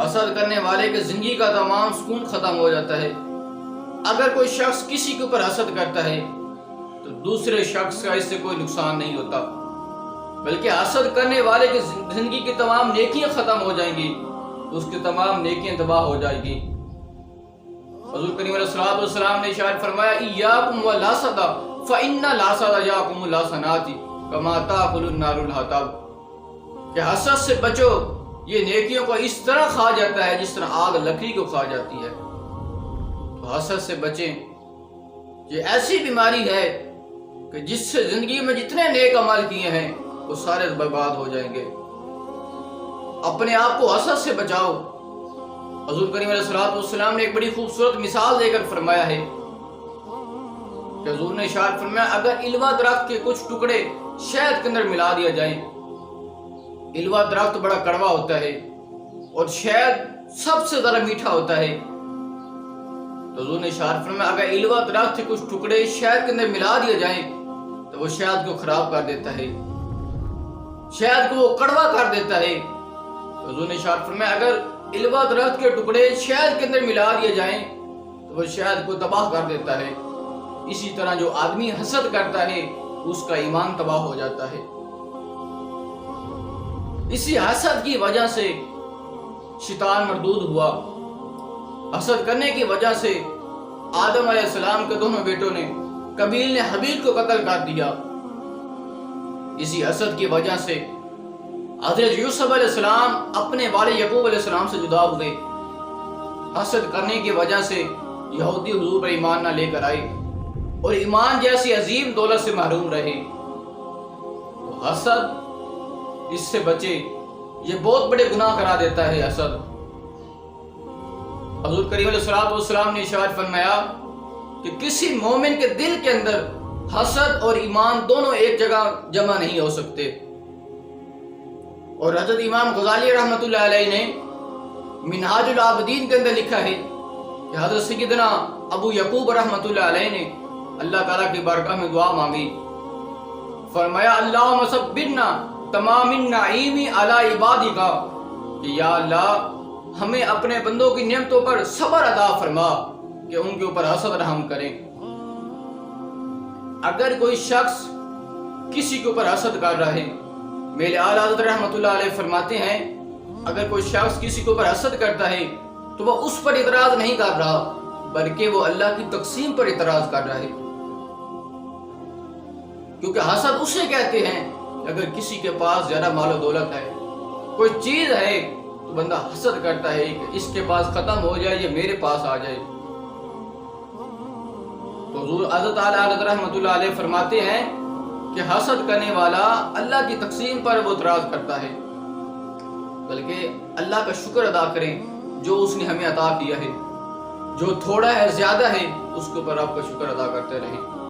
حسد کرنے والے کی زندگی کا تمام سکون ختم ہو جاتا ہے۔ اگر کوئی شخص کسی کے اوپر حسد کرتا ہے تو دوسرے شخص کا اس سے کوئی نقصان نہیں ہوتا، بلکہ حسد کرنے والے کی زندگی کی تمام نیکیاں ختم ہو جائیں گی، اس کی تمام نیکیاں تباہ ہو جائیں گی۔ حضور کریم علیہ الصلوۃ والسلام نے ارشاد فرمایا ایاکم والحسد فإن الحسد یاکم الحسنات کما تاکل النار الحطب، کہ حسد سے بچو، یہ نیکیوں کو اس طرح کھا جاتا ہے جس طرح آگ لکڑی کو کھا جاتی ہے۔ تو حسد سے بچیں، یہ ایسی بیماری ہے کہ جس سے زندگی میں جتنے نیک عمل کیے ہیں وہ سارے برباد ہو جائیں گے۔ اپنے آپ کو حسد سے بچاؤ۔ حضور کریم علیہ الصلوۃ والسلام نے ایک بڑی خوبصورت مثال دے کر فرمایا ہے کہ حضور نے ارشاد فرمایا اگر الوا درخت کے کچھ ٹکڑے شہد کے اندر ملا دیا جائیں، الوا درخت بڑا کڑوا ہوتا ہے اور شہد سب سے زیادہ میٹھا ہوتا ہے، تو حضور نے ارشاد فرمایا اگر الوا درخت کے کچھ ٹکڑے شہد کے اندر ملا دیا جائیں تو وہ شہد کو خراب کر دیتا ہے، شہد کو وہ کڑوا کر دیتا ہے۔ حضور نے ارشاد فرمایا اگر الوا درخت کے ٹکڑے شہد کے اندر ملا دیے جائیں تو وہ شہد کو تباہ کر دیتا ہے۔ اسی طرح جو آدمی حسد کرتا ہے اس کا ایمان تباہ ہو جاتا ہے۔ اسی حسد کی وجہ سے شیطان مردود ہوا، حسد کرنے کی وجہ سے آدم علیہ السلام کے دونوں بیٹوں نے قابیل نے حابیل کو قتل کر دیا۔ اسی حسد کی وجہ سے حضرت یوسف علیہ السلام اپنے والد یعقوب علیہ السلام سے جدا ہوئے۔ حسد کرنے کی وجہ سے یہودی حضور پر ایمان نہ لے کر آئے اور ایمان جیسی عظیم دولت سے محروم رہے۔ تو حسد، اس سے بچے، یہ بہت بڑے گناہ کرا دیتا ہے حسد۔ حضور کریم علیہ الصلوۃ والسلام نے ارشاد فرمایا کہ کسی مومن کے دل کے اندر حسد اور ایمان دونوں ایک جگہ جمع نہیں ہو سکتے۔ اور حضرت امام غزالی رحمۃ اللہ علیہ نے منہاج العابدین کے اندر لکھا ہے کہ حضرت سیدنا ابو یعقوب رحمۃ اللہ علیہ نے اللہ تعالیٰ کی بارگاہ میں دعا مانگی، فرمایا اللہم صبرنا تمام النعیم علی عبادک، کہ یا اللہ ہمیں اپنے بندوں کی نعمتوں پر صبر عطا فرما کہ ان کے اوپر حسد رحم کریں۔ اگر کوئی شخص کسی کے اوپر حسد کر رہا ہے، میرے اعلیٰ حضرت رحمۃ اللہ علیہ فرماتے ہیں اگر کوئی شخص کسی کے اوپر حسد کرتا ہے تو وہ اس پر اعتراض نہیں کر رہا بلکہ وہ اللہ کی تقسیم پر اعتراض کر رہا ہے، کیونکہ حسد اسے کہتے ہیں اگر کسی کے پاس زیادہ مال و دولت ہے، کوئی چیز ہے، تو بندہ حسد کرتا ہے کہ اس کے پاس ختم ہو جائے یا میرے پاس آ جائے۔ تو حضور حضرت اعلیٰ حضرت رحمۃ اللہ علیہ فرماتے ہیں کہ حسد کرنے والا اللہ کی تقسیم پر وہ اعتراض کرتا ہے، بلکہ اللہ کا شکر ادا کریں جو اس نے ہمیں عطا کیا ہے، جو تھوڑا ہے زیادہ ہے اس کے اوپر آپ کا شکر ادا کرتے رہیں۔